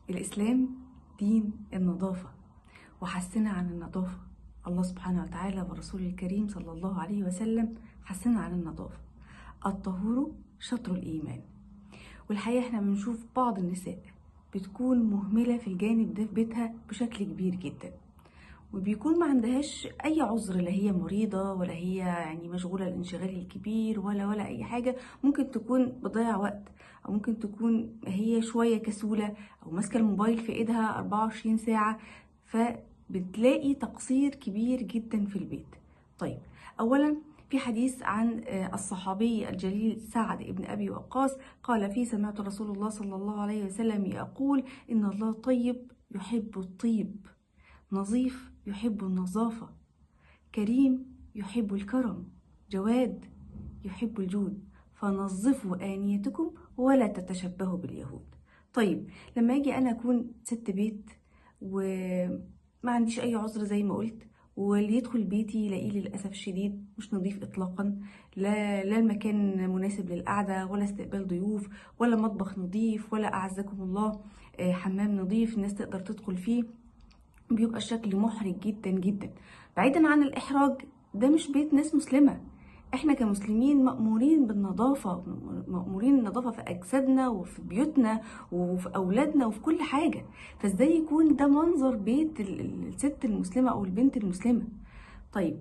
الإسلام دين النظافة وحثنا عن النظافة. الله سبحانه وتعالى ورسوله الكريم صلى الله عليه وسلم حثنا عن النظافة. الطهور شطر الإيمان. والحقيقة احنا بنشوف بعض النساء بتكون مهملة في الجانب ده في بيتها بشكل كبير جدا، وبيكون ما عندهاش اي عذر، لا هي مريضة ولا هي مشغولة الانشغال الكبير ولا اي حاجة. ممكن تكون بتضيع وقت، او ممكن تكون هي شوية كسولة، او ماسكة الموبايل في ايدها 24 ساعة، فبتلاقي تقصير كبير جدا في البيت. طيب، اولا في حديث عن الصحابي الجليل سعد بن أبي وقاص قال فيه: سمعت رسول الله صلى الله عليه وسلم يقول: إن الله طيب يحب الطيب، نظيف يحب النظافة، كريم يحب الكرم، جواد يحب الجود، فنظفوا آنيتكم ولا تتشبهوا باليهود. طيب، لما اجي انا اكون ست بيت وما عنديش اي عذر زي ما قلت، واللي يدخل بيتي يلاقيه للاسف الشديد مش نظيف اطلاقا، لا المكان مناسب للقعده، ولا استقبال ضيوف، ولا مطبخ نظيف، ولا اعزكم الله حمام نظيف الناس تقدر تدخل فيه، بيبقى الشكل محرج جدا جدا. بعيدا عن الإحراج، ده مش بيت ناس مسلمة. احنا كمسلمين مأمورين بالنظافة، مأمورين النظافة في أجسادنا وفي بيوتنا وفي أولادنا وفي كل حاجة. فازاي يكون ده منظر بيت الست المسلمة أو البنت المسلمة؟ طيب،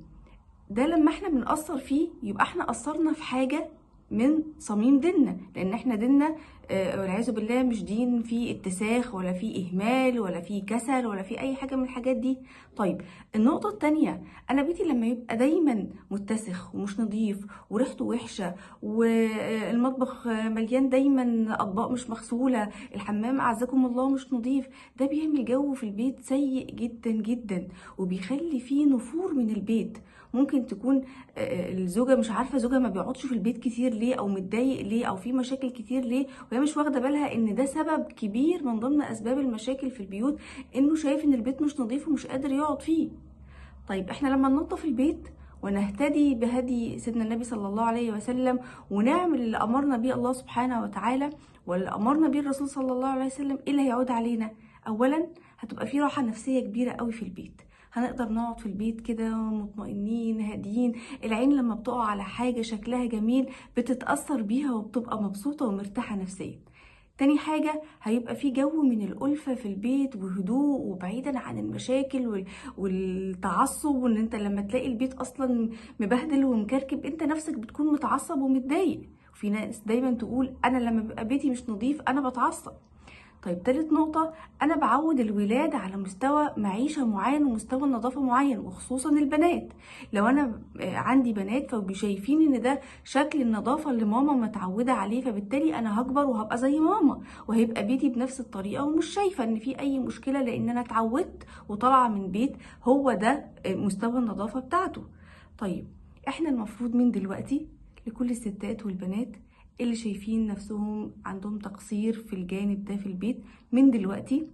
ده لما احنا بنأثر فيه يبقى احنا قصرنا في حاجة من صميم ديننا، لان احنا ديننا والعياذ بالله مش دين فيه اتساخ ولا فيه اهمال ولا فيه كسل ولا فيه اي حاجه من الحاجات دي. طيب، النقطه التانية، انا بيتي لما يبقى دايما متسخ ومش نظيف وريحته وحشه، والمطبخ مليان دايما اطباق مش مغسوله، الحمام اعزكم الله مش نظيف، ده بيعمل جو في البيت سيء جدا جدا، وبيخلي فيه نفور من البيت. ممكن تكون الزوجه مش عارفه زوجها ما بيقعدش في البيت كتير ليه، او متضايق ليه، او في مشاكل كتير ليه، وهي مش واخده بالها ان ده سبب كبير من ضمن اسباب المشاكل في البيوت، انه شايف ان البيت مش نظيف ومش قادر يقعد فيه. طيب، احنا لما ننظف البيت ونهتدي بهدي سيدنا النبي صلى الله عليه وسلم، ونعمل اللي امرنا بيه الله سبحانه وتعالى واللي امرنا بيه الرسول صلى الله عليه وسلم، ايه اللي هيعود علينا؟ اولا، هتبقى في راحه نفسيه كبيره قوي في البيت، هنقدر نقعد في البيت كده مطمئنين هاديين. العين لما بتقع على حاجه شكلها جميل بتتاثر بيها وبتبقى مبسوطه ومرتاحه نفسيا. تاني حاجة، هيبقى في جو من الألفة في البيت وهدوء، وبعيدا عن المشاكل والتعصب، وان انت لما تلاقي البيت اصلا مبهدل ومكركب انت نفسك بتكون متعصب ومتضايق. وفي ناس دايما تقول: انا لما بيبقى بيتي مش نظيف انا بتعصب. طيب، تالت نقطة، أنا بعود الولاد على مستوى معيشة معين ومستوى النظافة معين، وخصوصا البنات. لو أنا عندي بنات فبيشايفين إن ده شكل النظافة اللي ماما متعودة عليه، فبالتالي أنا هكبر وهبقى زي ماما، وهيبقى بيتي بنفس الطريقة، ومش شايفة إن في أي مشكلة، لأن أنا اتعودت وطالعة من بيت هو ده مستوى النظافة بتاعته. طيب، إحنا المفروض من دلوقتي لكل الستات والبنات اللي شايفين نفسهم عندهم تقصير في الجانب ده في البيت، من دلوقتي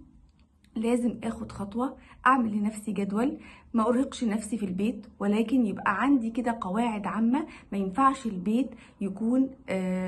لازم اخد خطوة، اعمل لنفسي جدول، ما ارهقش نفسي في البيت، ولكن يبقى عندي كده قواعد عامة. ما ينفعش البيت يكون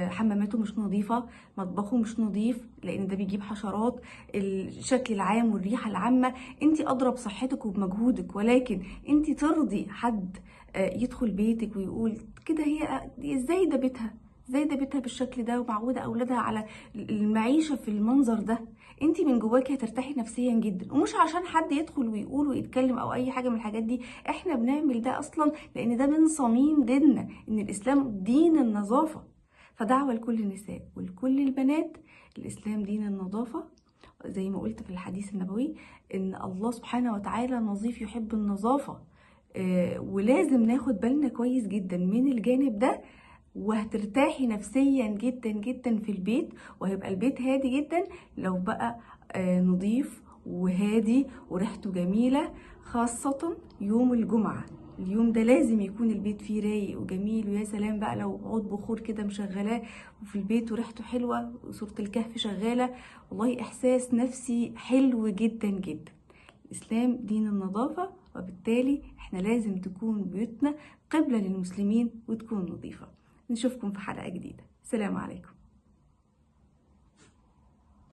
حماماته مش نظيفة، مطبخه مش نظيف، لان ده بيجيب حشرات. الشكل العام والريحة العامة، انت ادرى بصحتك وبمجهودك، ولكن انت ترضي حد يدخل بيتك ويقول كده هي ازاي ده بيتها، ازاي ده بيتها بالشكل ده، ومعوده اولادها على المعيشه في المنظر ده؟ انت من جواكي هترتاحي نفسيا جدا، ومش عشان حد يدخل ويقول ويتكلم او اي حاجه من الحاجات دي. احنا بنعمل ده اصلا لان ده من صميم ديننا، ان الاسلام دين النظافه. فدعوه لكل النساء ولكل البنات، الاسلام دين النظافه. زي ما قلت في الحديث النبوي ان الله سبحانه وتعالى نظيف يحب النظافه، ولازم ناخد بالنا كويس جدا من الجانب ده، وهترتاحي نفسيا جدا جدا في البيت، وهيبقى البيت هادي جدا لو بقى نظيف وهادي وريحته جميلة. خاصة يوم الجمعة، اليوم ده لازم يكون البيت فيه رايق وجميل، ويا سلام بقى لو عود بخور كده مشغلاه وفي البيت وريحته حلوة وسورة الكهف شغالة، والله إحساس نفسي حلو جدا جدا. الإسلام دين النظافة، وبالتالي احنا لازم تكون بيوتنا قبلة للمسلمين وتكون نظيفة. نشوفكم في حلقة جديدة. السلام عليكم.